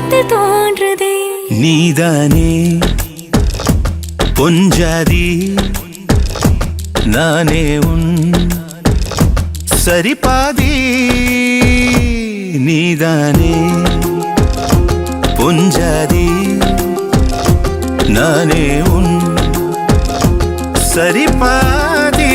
உன்னிடத்தில் தோன்றுதே. நீதானே பொஞ்சாதி, நானே உன் சரிபாதி. நீதானே பொஞ்சாதி, நானே உன் சரிபாதி.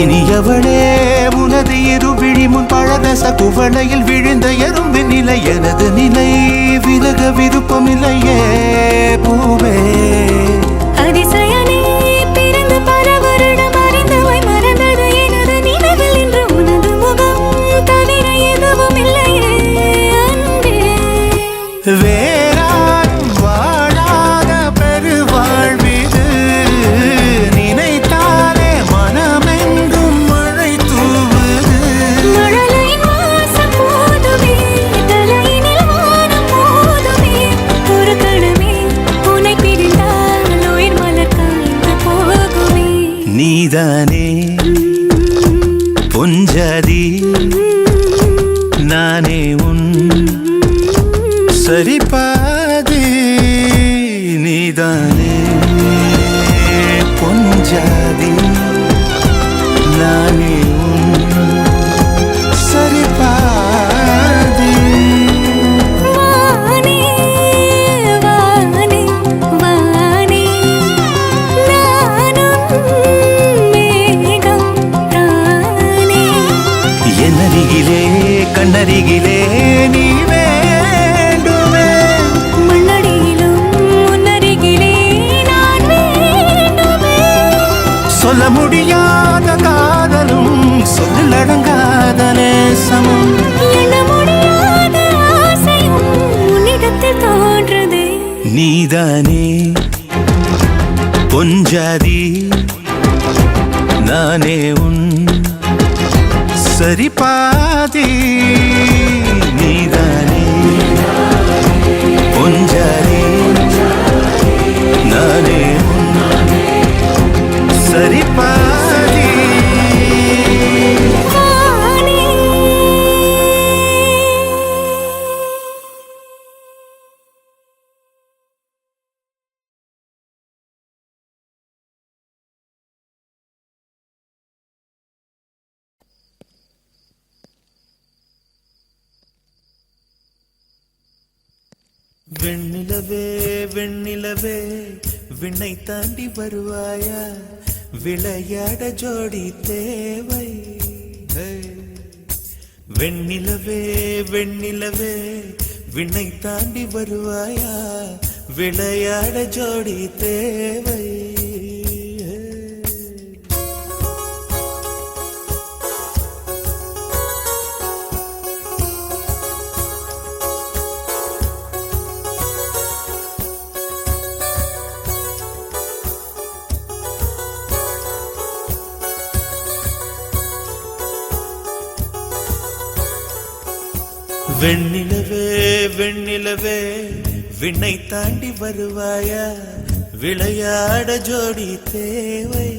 இனியவளே உனது இருவிழி முன் பழதச குவளையில் விழுந்த எறும்பு நிலை. எனது நிலை விலக விருப்பமில்லையே பூவே. அதிசயனே பிறந்து பல வருடம் அறிந்தவை மறந்தது எனது நினைவில் இன்று உனது முகம் தவிர எதுவும் இல்லையே அன்பே. வேறாரும் வாழாத பெருவாழ்விது, நினைத்தாலே மனமெங்கும் மழை தூவுது. மழலையின் வாசம் போதுமே, தலையினில் வானம் போதுமே. ஒரு கணமே உன்னை பிரிந்தால் உயிர் மலர் காய்ந்து போகுமே. நீதானே பொஞ்சாதி, நானே உன் சரிபாதி. நீதானே பொஞ்சாதி, நானே உன் சரிபாதி. வானே வானே வானே, நானும் மேகம் தானே. என்னருகிலே கண்ணருகிலே நீ வேண்டுமே. மண்ணடியிலும் முன்னருகிலே நான் வேண்டுமே. சொல்ல முடியாத காதலும் சொல்லில் அடங்காத நேசமும். எண்ண முடியாத ஆசையும் உன்னிடத்தில் தோன்றுதே. நீதானே பொஞ்சாதி, நானே உன் சரிபாதி. நீதானே பொஞ்சாதி, நானே உன் சரிபாதி. வானே வெண்ணிலவே வெண்ணிலவே விண்ணை தாண்டி வருவாயா, விளையாட ஜோடி தேவை. வெண்ணிலவே வெண்ணிலவே விண்ணை தாண்டி வருவாயா, விளையாட ஜோடி தேவை. வெண்ணிலவே வெண்ணிலவே விண்ணை தாண்டி வருவாயா, விளையாட ஜோடி தேவை.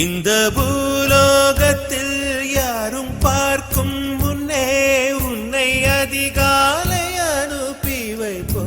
இந்த பூலோகத்தில் யாரும் பார்க்கும் முன்னே உன்னை அதிகாலை அனுப்பி வைப்போ.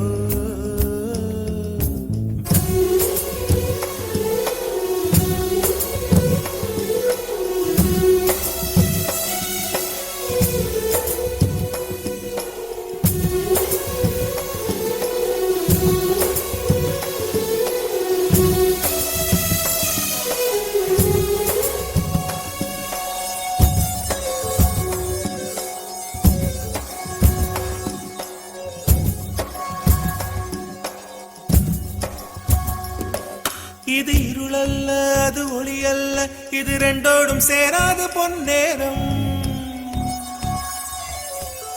இது இருளல்ல அது ஒளி அல்ல, இது ரெண்டோடும் சேராத பொன்னேரம்.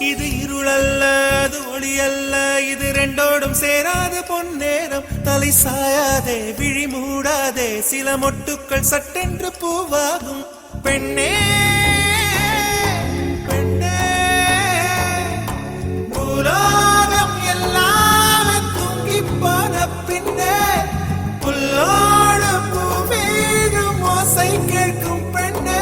இது இருளல்ல அது ஒளி அல்ல, இது ரெண்டோடும் சேராத பொன்னேரம். தலை சாயாதே விழி மூடாதே, சில மொட்டுக்கள் சட்டென்று பூவாகும். பெண்ணே பெண்ணே, பூலோகம் எல்லாம் தூங்கிப்பான பின்னே, புல்லோடு பூமீதும் ஓசை கேட்கும் பெண்ணே.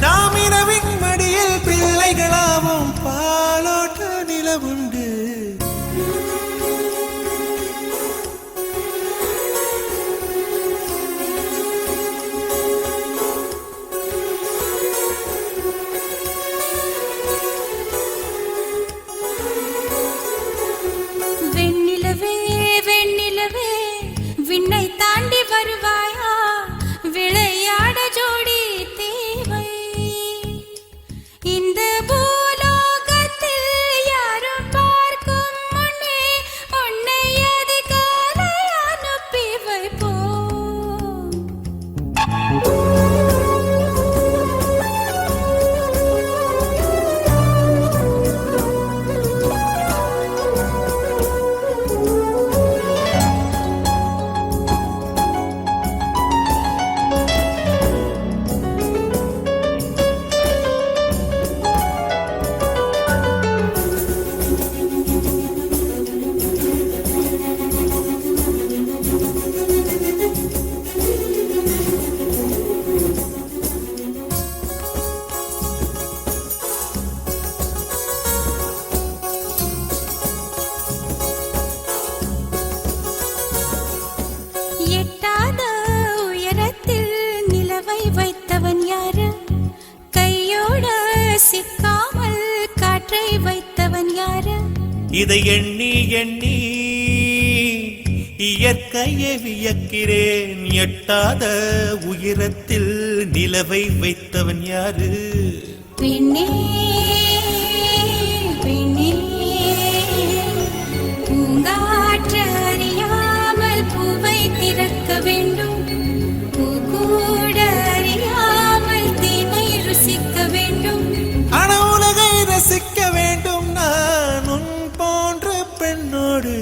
நாம் இரவின் மடியில் பிள்ளைகளாவும் பாலோட்ட நிலவுண்டு. வெண்ணிலவே வெண்ணிலவே விண்ணை தாண்டி வருவாயா, விளையாட ஜோடி தேவை. இந்த பூலோகத்தில் யாரும் பார்க்கும் முன்னே உன்னை அதிகாலை அனுப்பி வைப்போம். எட்டாத உயரத்தில் நிலவை வைத்தவன் யாரு? கையோட சிக்காமல் காற்றை வைத்தவன் யாரு? இதை எண்ணி எண்ணி இயற்கையை வியக்கிறேன். எட்டாத உயரத்தில் நிலவை வைத்தவன் யாரு? பெண்ணே பெண்ணே, பூங்காற்று அறியாமல் பூவை திறக்க வேண்டும், பூக்கூட அறியாமல் தீமை ருசிக்க வேண்டும். ஆனா உலகை ரசிக்க வேண்டும் நான் உன் போன்ற பெண்ணோடு.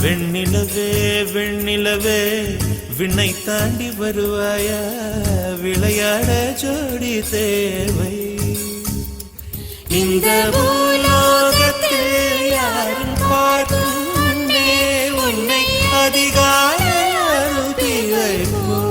வெண்ணிலவே வெண்ணிலவே விண்ணை தாண்டி வருவாயா, விளையாட ஜோடி தேவை. இந்த பூலோகத்தில் யாரும் பார்க்கும் முன்னே உன்னை அதிகாலை அனுப்பி வைப்போம்.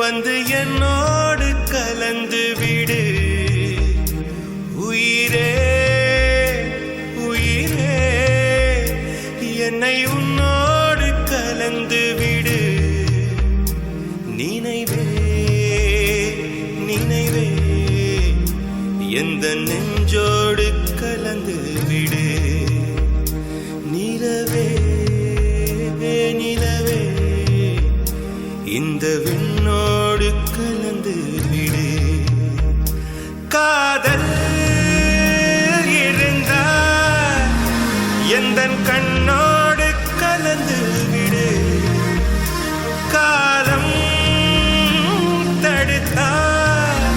வந்து என்னோடு கலந்து விடு. உயிரே உயிரே, என்னை உன்னோடு கலந்து விடு. நினைவே நினைவே, எந்த நெஞ்சோடு கலந்து விடு. நிலவே நிலவே, இந்த விண்ணோடு கலந்து விடு. காதல் இருந்தால் எந்தன் கண்ணோடு கலந்து விடு. காலம் தடுத்தால்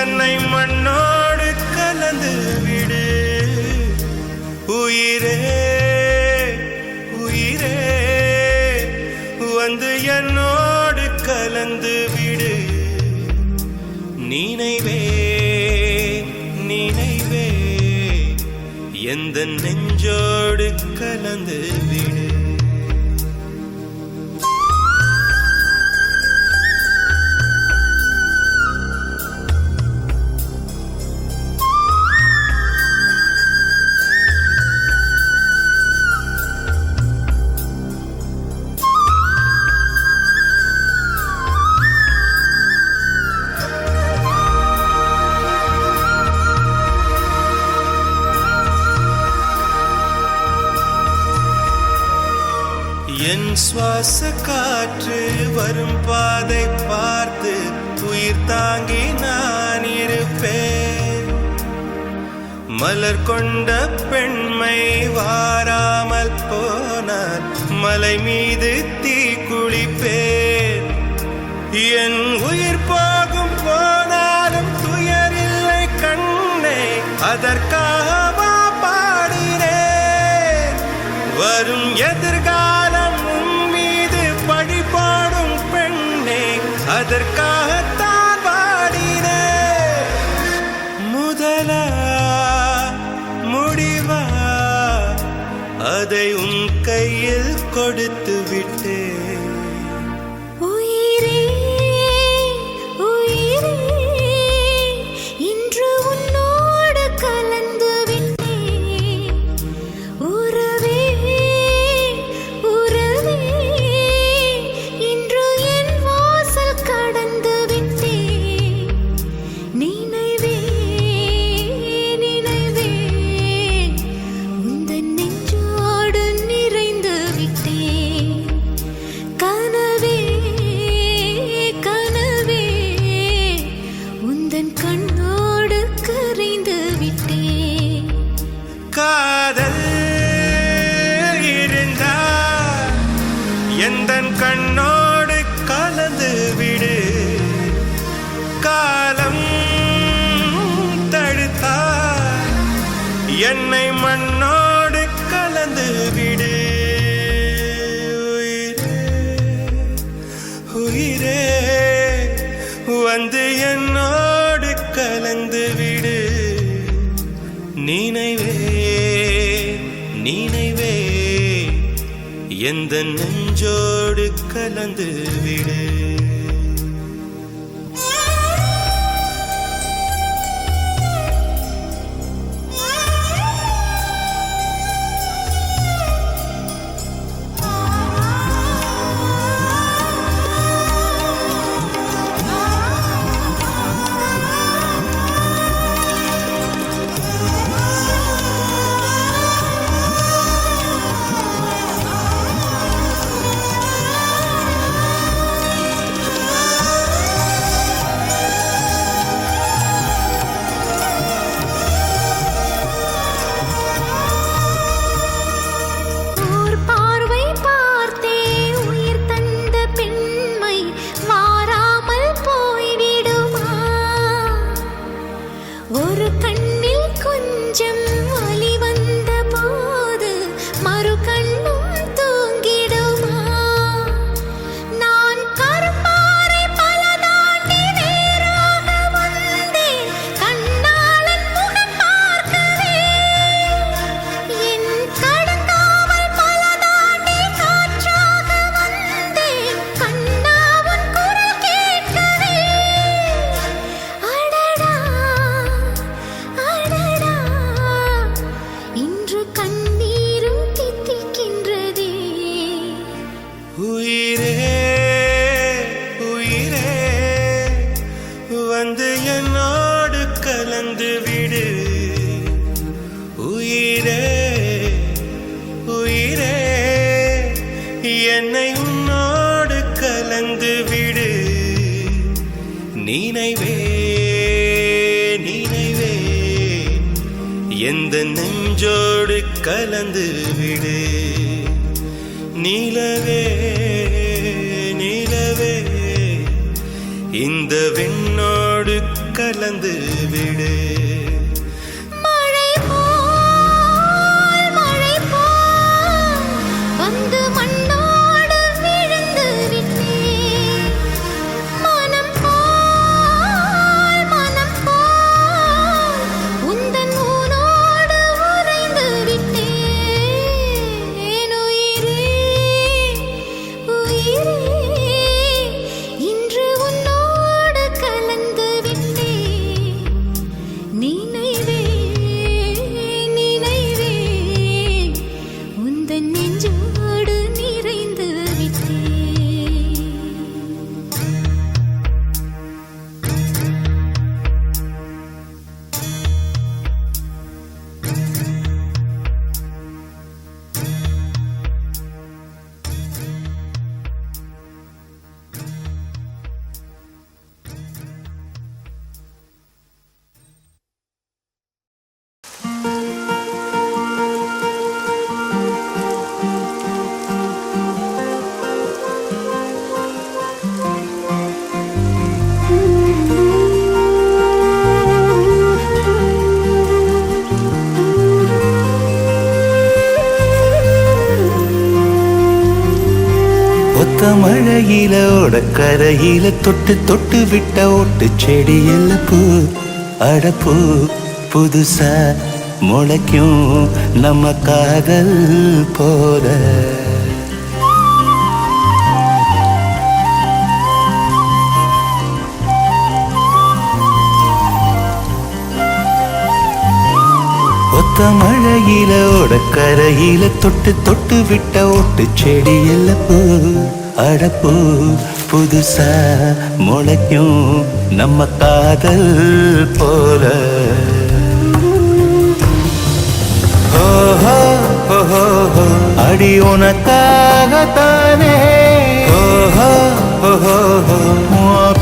என்னை மண்ணோடு நினைவே நினைவே எந்த நெஞ்சோடு கலந்து விடு. என் சுவாச காற்று வரும் பாதை பார்த்து உயிர் தாங்கி நான் இருப்பேன். மலர் கொண்ட பெண்மை வாராமல் போனால் மலை மீது தீ குளிப்பேன். என் உயிர் போகும் போனாலும் துயரில்லை கண்ணே, அதற்காக பாடினேன். வரும் எதிர்காலம் உன் மீது பழி போடும் பெண்ணே, அதற்காகத்தான் பாடினேன். முதலா முடிவா அதை உன் கையில் கொடுத்து விட்டேன். உயிரே உயிரே இன்று உன்னோடு கலந்து விட்டேன். உறவே உறவே இன்று என் வாசல் கடந்து விட்டேன். நினைவே நினைவே உந்தன் நெஞ்சோடு நிறைந்து விட்டேன். கனவே கனவே உந்தன் கண்ணோடு கரைந்து விட்டேன். காதல் இருந்தா எந்தன் கண்ணோடு கலந்து விடு. காலம் தடுத்தா என்னை மண்ணோடு கலந்து விடு. உயிரே உயிரே வந்து என்னோடு கலந்து விடு. நினைவே நினைவே எந்த நெஞ்சோடு கலந்து விடு. ஓர் பார்வை பார்த்தே உயிர் தந்த பெண்மை மாறாமல் போய்விடுமா? ஒரு கண்ணில் கொஞ்சம் வலி வந்த போது மறு கண்ணும் தூங்கிடுமா? நான் கருப்பாறை பல தாண்டி நேராக வந்தேன், கண்ணாளன் முகம் பார்க்கவே. என் கடந்தாமல் பல தாண்டி காற்றாக வந்தேன், கண்ணா உன் குரல் கேட்கவே. அடடா அடடா இன்று கண்ணீரும் தித்திக்கின்றதே. உயிரே உயிரே வந்து என்னோடு கலந்து விடு. உயிரே உயிரே என்னை உன்னோடு கலந்து விடு. நினைவே நினைவே எந்த நெஞ்சோடு கலந்து விடு. நிலவே நிலவே இந்த விண்ணோடு கலந்து விடு. மழை போல் வந்து மண்ணோடு விழுந்து விட்டேன். மனம் போல் மழையில ஓட கரையில தொட்டு தொட்டு விட்ட ஓட்டு செடியில பூ அடப்பூ புதுசா முளைக்கும் நம்ம காதல் போல. ஒத்த மழையில ஓட கரையில தொட்டு தொட்டு விட்ட ஓட்டு செடியில பூ அடப்பூ புதுசா முளைக்கும் நம்ம காதல் போல. ஓஹோ ஓஹோ அடி உனக்காகத்தானே ஓஹோ ஓஹோ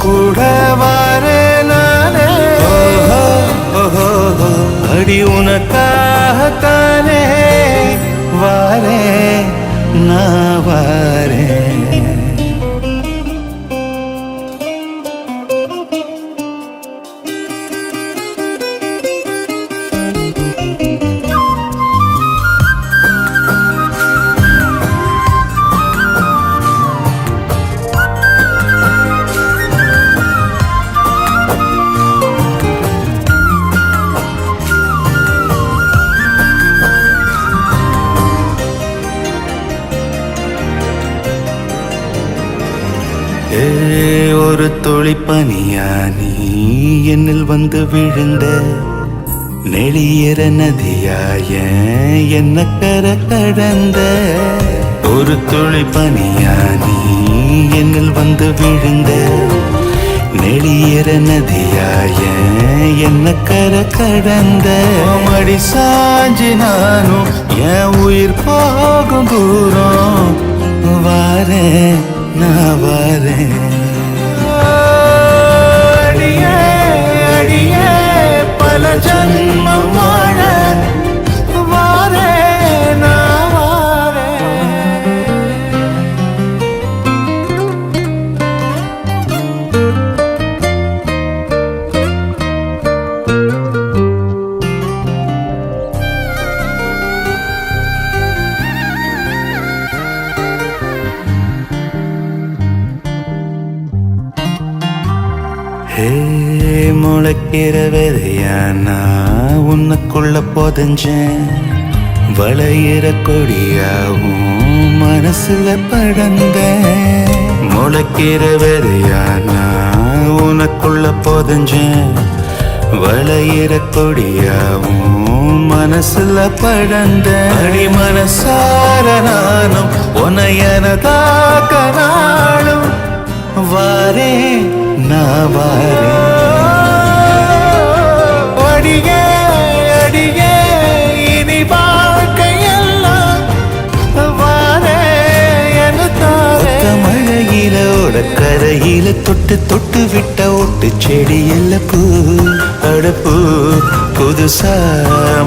கூட வாரே நானே ஓஹோ ஓஹோ அடி உனக்காகத்தானே வாரே நான் வாரே. ஒரு துளி பனியா நீ என்னில் வந்து விழுந்த நெளியற நதியாய என்ன கர கடந்த. ஒரு துளி பனியா நீ என்னில் வந்து விழுந்த நெளியற நதியாய என்ன கர கடந்த. மடி சாஞ்சி நானும் என் உயிர் போகும் தூரம் வாரேன் நான் வாரேன். அடியே அடியே பல ஜன்மம் வாழ வாரேன் நான் வாரேன். முளைக்கிற விதையானா உன்னுக்குள்ள புதஞ்சேன் வளையிற கொடியாவும் மனசுல படந்த. முளைக்கிற விதையானா உனக்குள்ள புதஞ்சேன் வளையிற கொடியாவும் மனசுல படந்த. அடி மனசார நானும் உனையனதாக்க நாளும் வாரே நான் வாரே. அடியே அடியே இனி வாழ்க்கையெல்லாம் வாரே என தாரே. மழையில ஓட கரையில தொட்டு தொட்டு விட்ட ஓட்டு செடியில பூ அடப்பூ புதுசா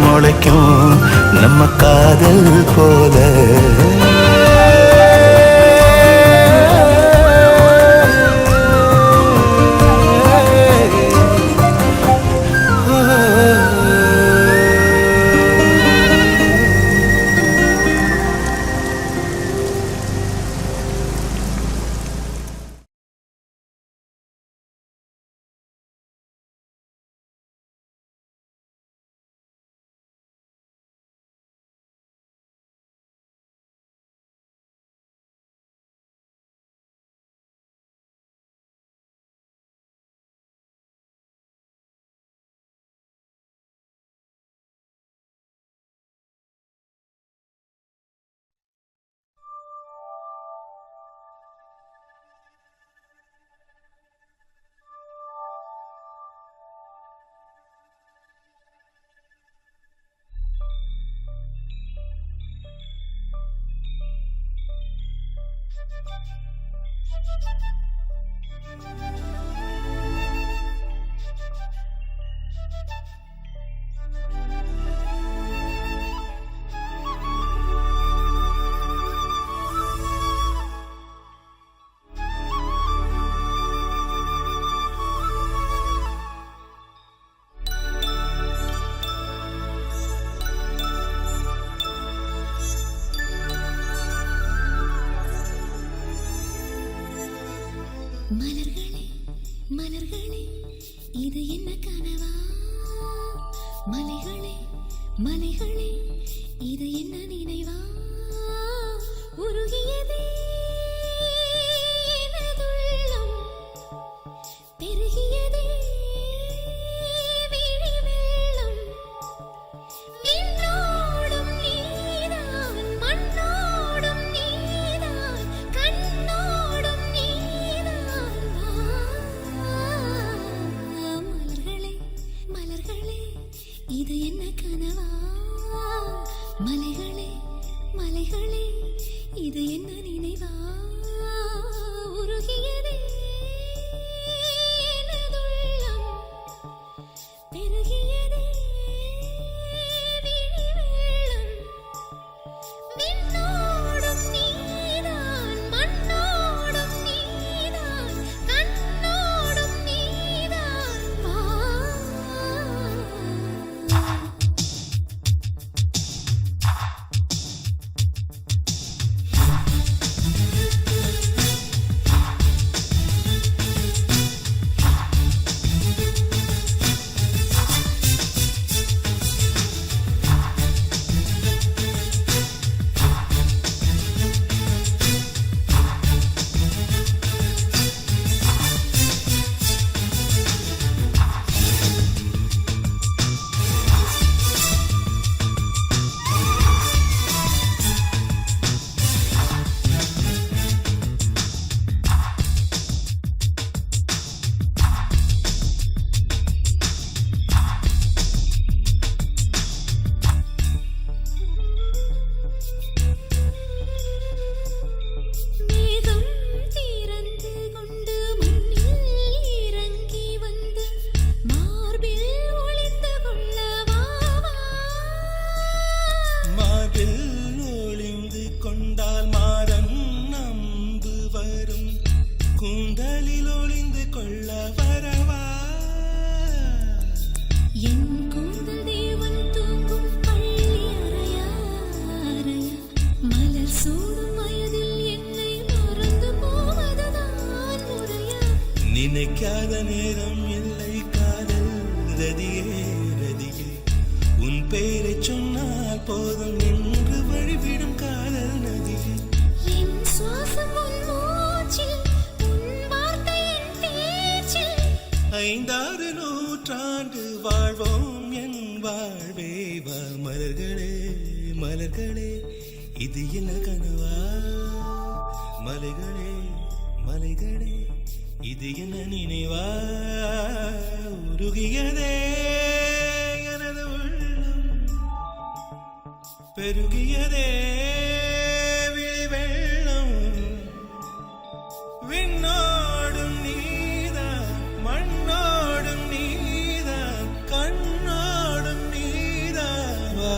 முளைக்கும் நம்ம காதல் போல. மலைகளே மலைகளே இது என்ன நினைவா உருகியதே எனதுள்ளம் பெருகியதே விழி வெள்ளம் விண்ணோடும் நீதான் மண்ணோடும் நீதான் கண்ணோடும் நீதான் மலர்களே மலர்களே இது என்ன கனவா மலைகளே மலைகளே இது என்ன நினைவா உருகியதே எனதுள்ளம் பெருகியதே விழி வெள்ளம் விண்ணோடும் நீதான் மண்ணோடும் நீதான் கண்ணோடும் நீதான் வா மேகம் திறந்து கொண்டு மண்ணில் இறங்கி வந்து மார்பில் ஒளிந்து கொள்ளவா மார்பில் ஒளிந்து கொண்டால் மாறன் நம்பு வரும் கூந்தலில் ஒளிந்து கொள்ள வரவா என் கூந்தல் தேவன் தூங்கும் பள்ளி அறையா அறையா மலர் சூடும் வயதில் என்னை மறந்து போவதுதான் முறையா நினைக்காத நேரம் இல்லை காதல் ரதியே ரதியே உன் பெயரை சொன்னால் போதும் என்று வழிவிடும் காதல் நதியே என் சுவாசம் உன் மூச்சில் உன் வார்த்தை என் பேச்சில் 5 நூற்றாண்டு வாழ்வோம் என் வாழ்வே வா மலர்களே மலர்களே இது என்ன கனவா மலைகளே மலைகளே இது என்ன நினைவா உருகியதே எனது உள்ளம் பெருகியதே விழி வெள்ளம் விண்ணோடும் நீதான் மண்ணோடும் நீதான் கண்ணோடும் நீதான் வா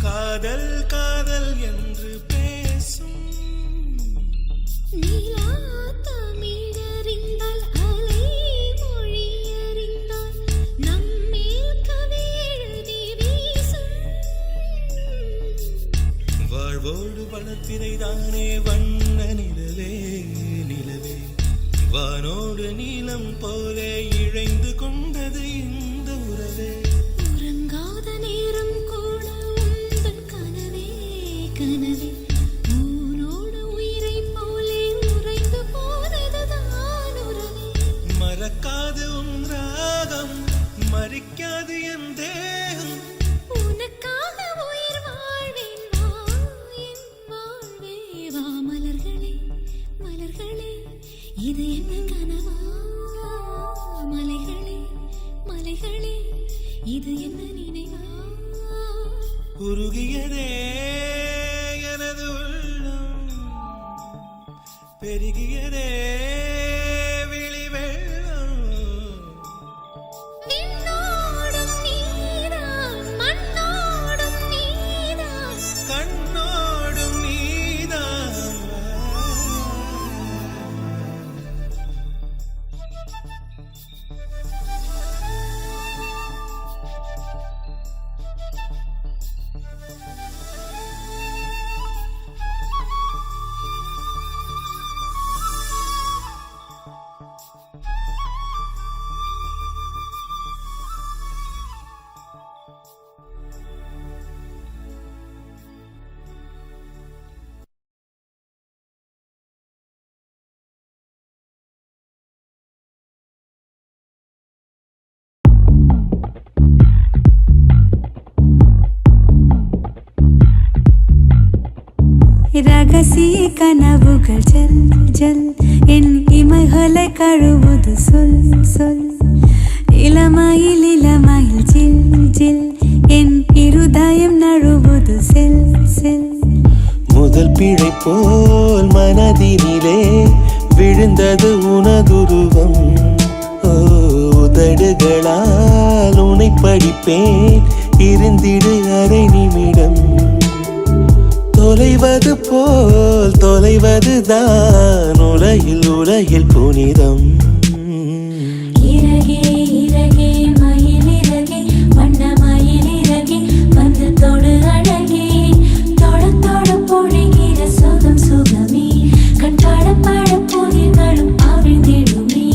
காதல் காதல் என்று பேசும் நீலா தமிழறிந்தால் அலை மொழி அறிந்தால் நம்மேல் கவி எழுதி வீசும் வாழ்வோடு வளர்த்திரைதானே வண்ண நிலவே நிலவே வானோடு நீலம் போலே இழைந்து கொண்டது இந்த உறவே உறங்காத நேரம் கூட உந்தன் கனவே கனவே ஊனோடு உயிரை போலே இது என்ன கனவா மலைகளே மலைகளே இது என்ன நினைவா உருகியதே எனது உள்ளம் பெருகியதே விழி வெள்ளம் விண்ணோடும் நீதான் மண்ணோடும் நீதான் கண்ணோடும் நீதான் ரகசிய கனவுகள் ஜல் ஜல் என் இமைகளை கழுவுது சொல் சொல் இளமையில் இளமையில் ஜில் ஜில் என் இருதயம் நழுவுது செல் செல் முதல் பிழை போல் மனதினிலே விழுந்தது உனதுருவம் உதடுகளால் உனை படிப்பேன் இருந்திடு அரை நிமிடம் தொலைவது போல் தொலைவதுதான் உலகில் உலகில் புனிதம் இறகே இறகே மயில் இறகே வண்ண மயில் இறகே வந்து தொடு அழகே தொட தொட பொழிகிற சுகம் சுகமே கண்பாட பாட புதிர்களும் அவிழ்ந்திடுமே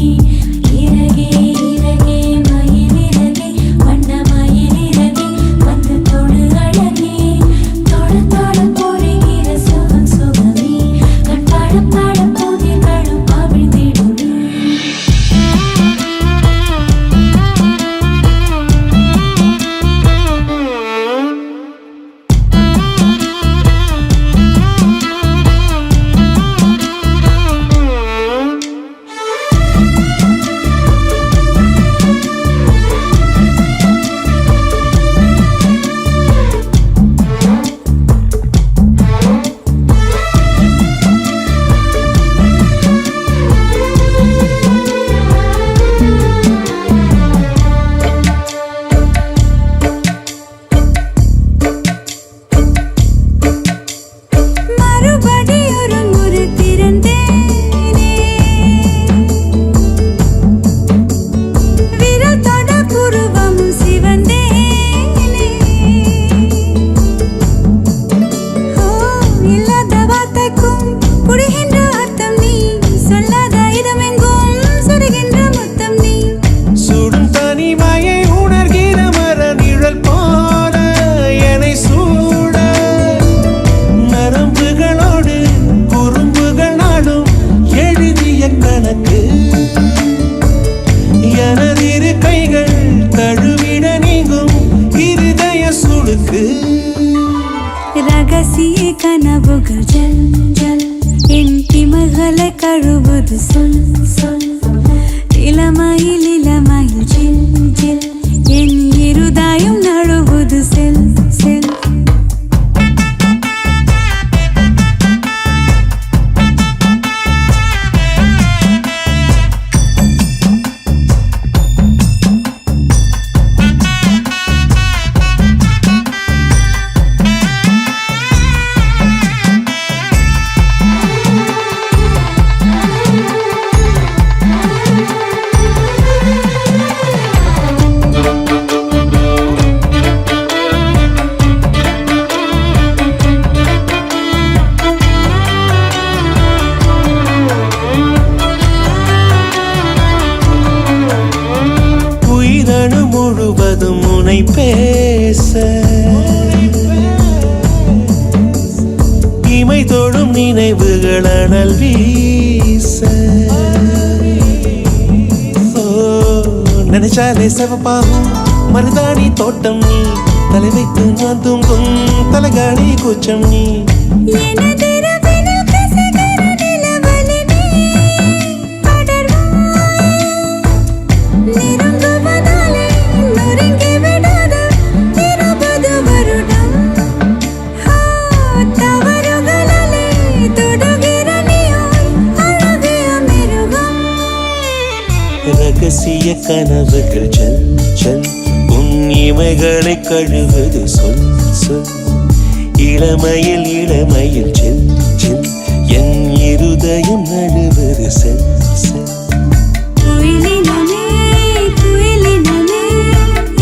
இறகே இறகே மயில் இறகே வண்ண மயில் இறகே வந்து தொடு அழகே தொட தொட பொழிகிற சுகம் சுகமே கண்பாட பாட புதிர்களும் அவிழ்ந்திடுமே மறுபடி ஒரு முறை திறந்தேனே விரல் தொட புருவம் சிவந்தேனே ஓ இல்லாத வார்த்தைக்கும் புரிகின்ற அர்த்தம் நீ சொல்லாத இடமெங்கும் சுடுகின்ற முத்தம் நீ சுடும் தனிமையை உணர்கிற மர நிழல் போல என்னை சூட நரம்புகளோடு குறும்புகள் நாடும் எழுதிய கணக்கு எனதிரு கைகள் தழுவிட நீங்கும் இருதய சுடுக்கு ரகசிய கனவுகள் ஜல் ஜல் என் இமைகளை கழுவுது சொல் சொல் இளமையில் இளமையில் ஜில் ஜில் என் இருதயம் நழுவுது செல் செல் உயிரணு முழுவதும் உனை பேச இமை தொடும் நினைவுகள் அனல் வீச ஓ நினைச்சாலே செவப்பாகும் மருதாணி தோட்டம் நீ தலை வைத்து நான் தூங்கும் தலகாணி கூச்சம் நீ எனதிரவினில் கசகர நிலவலினே வீசிய கனவுகள் ஜல் ஜல் உன் இமைகளை கழுவது சொல் சொல் இளமையில் இளமையில் ஜெல் ஜெல் என் இருதயம் நழுவது செல் செல் குயிலினமே குயிலினமே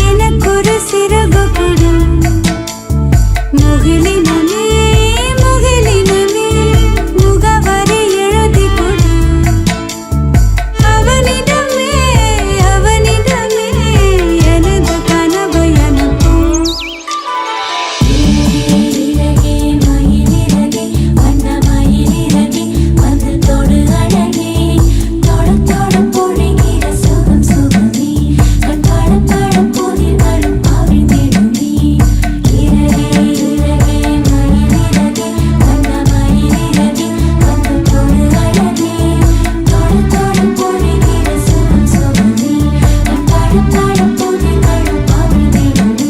எனக்கொரு சிறகு கொடு முகிலினமே முகிலினமே முகவரி எழுதி கொடு அவனிடமே அவனிடமே எனது கனவை அனுப்பு இறகே மயிலிறகே வண்ண மயிலிறகே வந்து தொடு அழகே தொட தொட பொழிகிற சுகம் சுகமே கண் படம் படம் புதிர்களும் அவிழ்ந்திடுமே இறகே மயிலிறகே வண்ண மயிலிறகே வந்து தொடு அழகே தொட தொட பொழிகிற சுகம் சுகமே கண் படம் படம் புதிர்களும் அவிழ்ந்திடுமே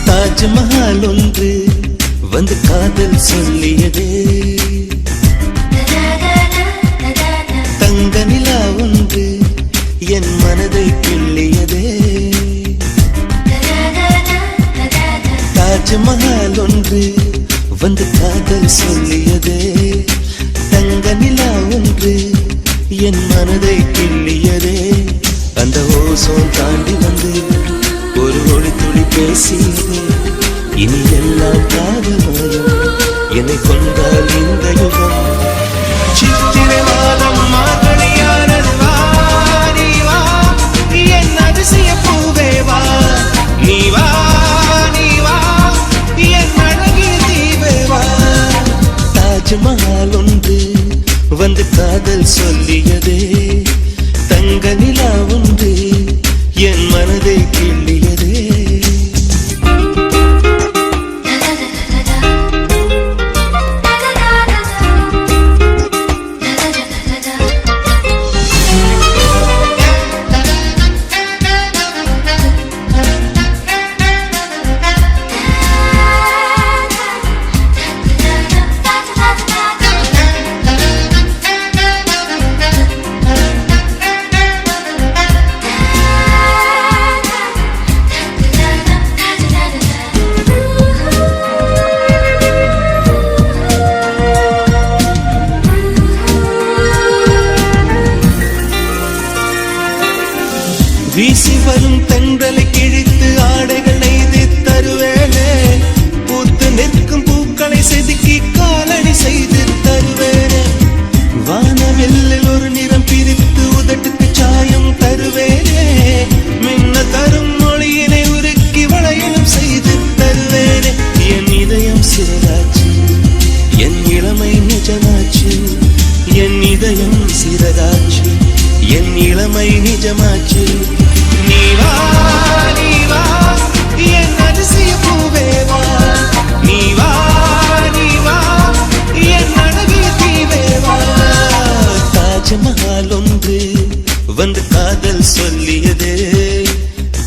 தாஜ்மஹால் ஒன்று வந்து காதல் சொல்லியதே தங்க நிலா ஒன்று என் மனதை கிள்ளியதே தாஜ்மஹால் ஒன்று வந்து காதல் சொல்லியதே தங்க நிலா ஒன்று என் மனதை கிள்ளியதே அந்த ஓசோன் தாண்டி வந்து ஒரு ஒளி துளி பேசியது இனி எல்லாம் காதல் என்னை கொண்டால் இந்த யுகம் சித்திரை மாதம் மார்கழியானது வா நீ வா என் அதிசய பூவே வா நீ வா நீ வா என் அழகிய தீவே வா தாஜ்மஹால் ஒன்று வந்து காதல் சொல்லியதே தங்க நிலா ஒன்று என் மனதை கிள்ளியதே வீசி வரும் தென்றலை கிழித்து ஆடைகள் நெய்து தருவேனே பூத்து நிற்கும் பூக்களை செதுக்கி காலடி செய்து தருவேனே வானவெல்லில் ஒரு நிறம் பிரித்து உதட்டுக்கு சாயம் தருவேனே மின்ன தரும் மொழியினை உருக்கி வளையலும் செய்து தருவேனே என் இதயம் சிறகாச்சு என் இளமை நிஜமாச்சு என் இதயம் சிறகாச்சு என் இளமை நிஜமாச்சு நீ வா நீ வா என் அதிசய பூவே வா நீ வா நீ வா என் அழகிய தீவே வா தாஜ்மஹால் ஒன்று வந்து காதல் சொல்லியதே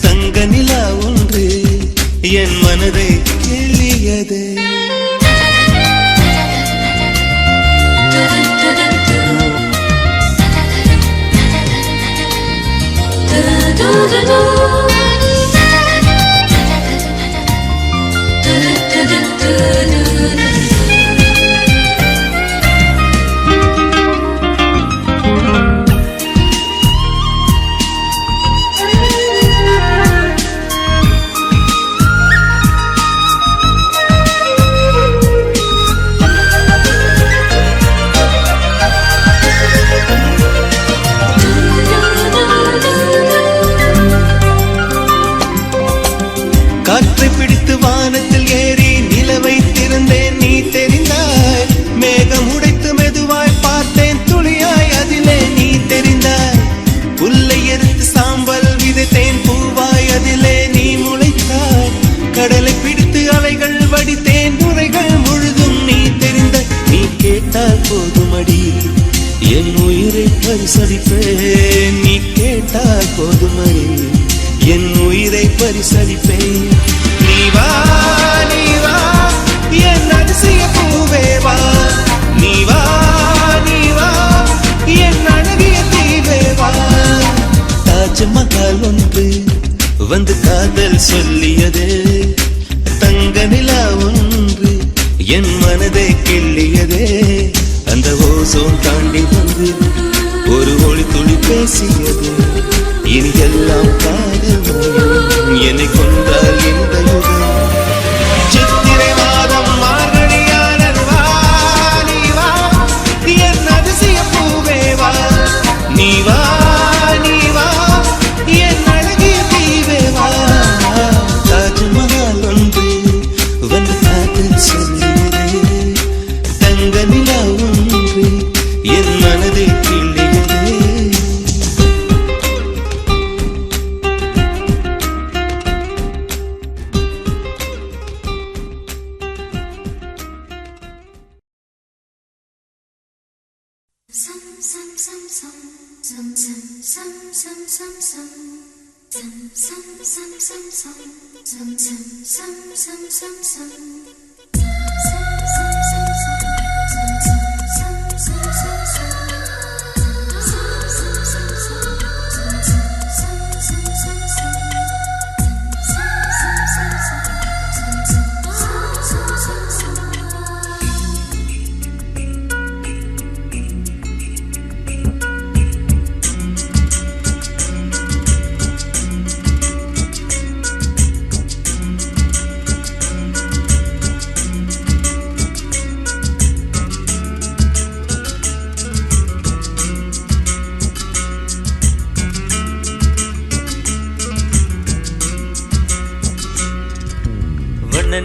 தங்க காற்றை பிடித்து வானத்தில் ஏறி நிலவை திறந்தேன் நீ தெரிந்தாய். மேகம் உடைத்து மெதுவாய் பார்த்தேன் துளியாய் அதிலே நீ தெரிந்தாய். புல்லை எரித்து சாம்பல் விதைத்தேன் பூவாய் அதிலே நீ முளைத்தாய். கடலை பிடித்து அலைகள் வடித்தேன் நுரைகள் முழுதும் நீ தெரிந்தாய். நீ கேட்டால் போதுமடி என் உயிரை பரிசளிப்பேன். நீ கேட்டால் போதுமடி என் உயிரை பரிசளிப்பேன். நீ வா நீ வா என் அதிசய பூவே வா. நீ வா நீ வா என் அழகிய தீவே வா. தாஜ்மஹால் ஒன்று வந்து காதல் சொல்லியது. தங்க நிலா ஒன்று என் மனதை கிள்ளியதே. அந்த ஓசோன் தாண்டி வந்து ஒரு ஒளி துளி பேசியது. இனி எல்லாம் காதல் மயம் என்னை கொன்றால் இந்த யுகம். சித்திரை மாதம் மார்கழியானது வா நீ வா என் அதிசய பூவே வா. நீ வா நீ வா என் அழகிய தீவே வா. தாஜ்மஹால் ஒன்று வந்து காதல் சொல்லியது. தங்க நிலா ஒன்று என் மனதை கிள்ளியது.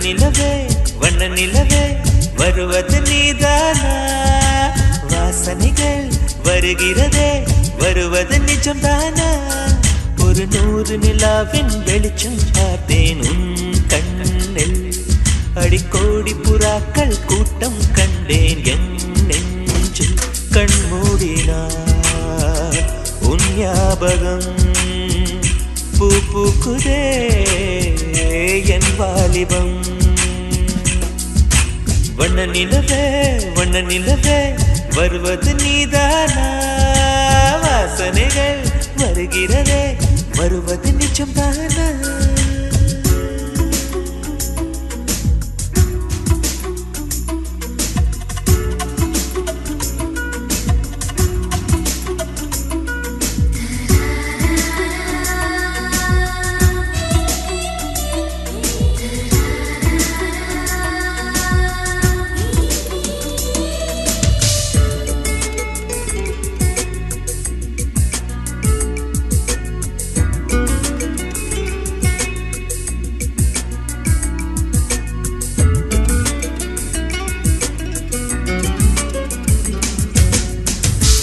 நிலவே வண்ண நிலவே வருவது நீதானா. வாசனைகள் வருகிறதே வருவது நிஜம்தானா. ஒரு 100 நிலாவின் வெளிச்சம் பார்த்தேன் உன் கண்ணில். அடிக்கோடி புறாக்கள் கூட்டம் கண்டேன் என் நெஞ்சில். கண்மூடினார் உன் ஞாபகம் பூ பூக்குதே என் வாலிபம். வண்ண நிலவே வருவது நீதானா. வாசனைகள் வருகிறதே வருவது நிஜம்தானா.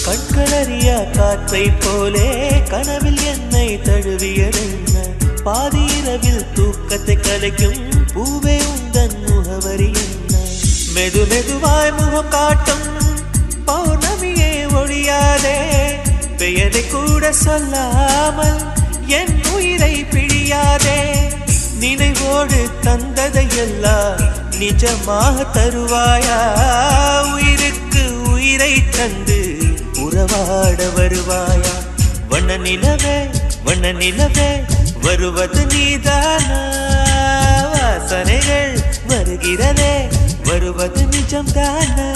கண்களறியா காற்றை போலே கனவில் என்னை தழுவியதென்ன. பாதி இரவில் தூக்கத்தை கலைக்கும் பூவே உந்தன் முகவரி என்ன. மெது மெதுவாய் முகம் காட்டும் பௌர்ணமியே ஒழியாதே. பெயரை கூட சொல்லாமல் என் உயிரை பிழியாதே. நினைவோடு தந்ததையெல்லாம் நிஜமாக தருவாயா. உயிருக்கு உயிரை தந்து உறவாட வருவாயா. வண்ண வண்ண நிலவே வருவது நீதானா வாசனைகள் வருகிறதே வருவது நிஜம்தானா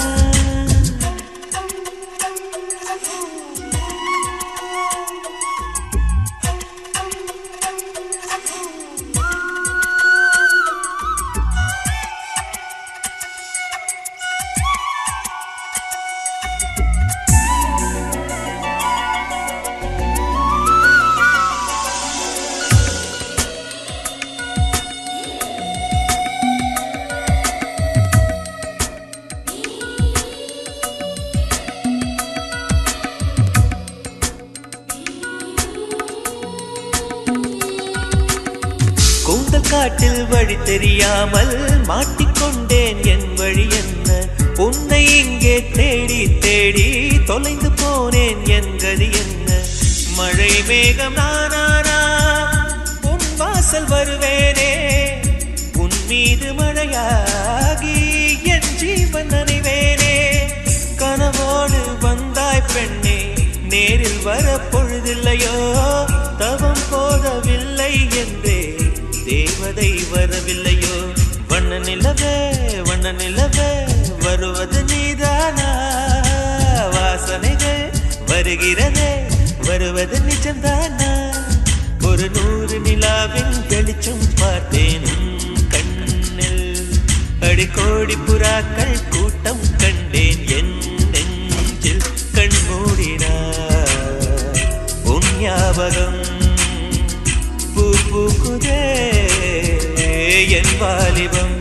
கூந்தல் காட்டில் வழி தெரியாமல் மாட்டிக்கொண்டேன் என் வழி என்ன உன்னை இங்கே தேடி தேடி தொலைந்து போனேன் என் கதி என்ன மழை மேகம் நானானா உன் வாசல் வருவேனே உன் மீது மழையாகி என் ஜீவன் நனைவேனே கனவோடு வந்தாய் பெண்ணே நேரில் வர பொழுதில்லையோ தவம் போதவில்லை என்றே தேவதை வரவில்லையோ வண்ண நிலவே வருவது நீதானா வாசனைகள் வருகிறதே வருவது நிஜம்தானா ஒரு 100 நிலாவின் வெளிச்சம் பார்த்தேன் கண்ணில் அடிக்கோடி புறாக்கள் கூட்டம் கண்டேன் என் நெஞ்சில் கண் மூடினார் உன் ஞாபகம் பூக்குதே என் வாலிபம்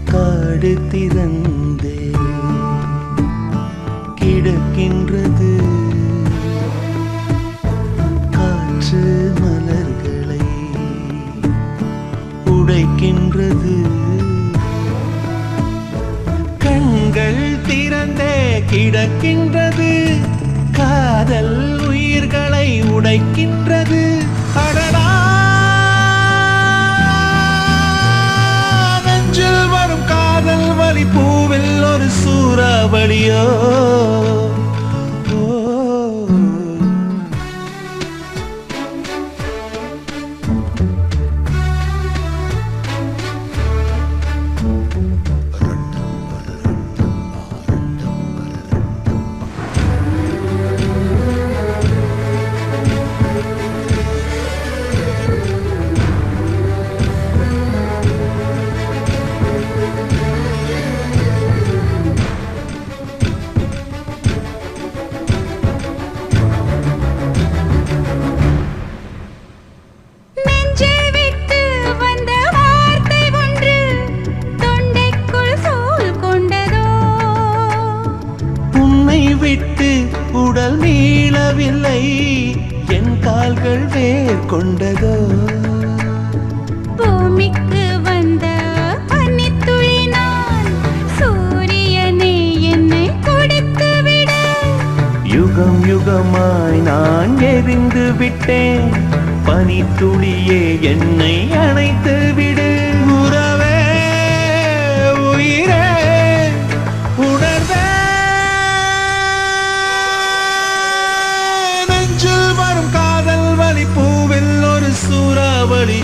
காடு திறந்தே கிடக்கின்றது காற்று மலர்களை உடைக்கின்றது கண்கள் திறந்தே கிடக்கின்றது காதல் உயிர்களை உடைக்கின்றது அடடா வரும் காதல் வலி பூவில் ஒரு சூறாவளியோ உடல் மீளவில்லை என் கால்கள் வேர் கொண்டதோ பூமிக்கு வந்த பனித்துளி நான் சூரியனே என்னை கொடுத்து விட யுகம் யுகமாய் நான் எரிந்து விட்டேன் பனித்துளியே என்னை அணைத்து விடு உறவே உயிரே உணர்வே பூவில் ஒரு சூறாவளி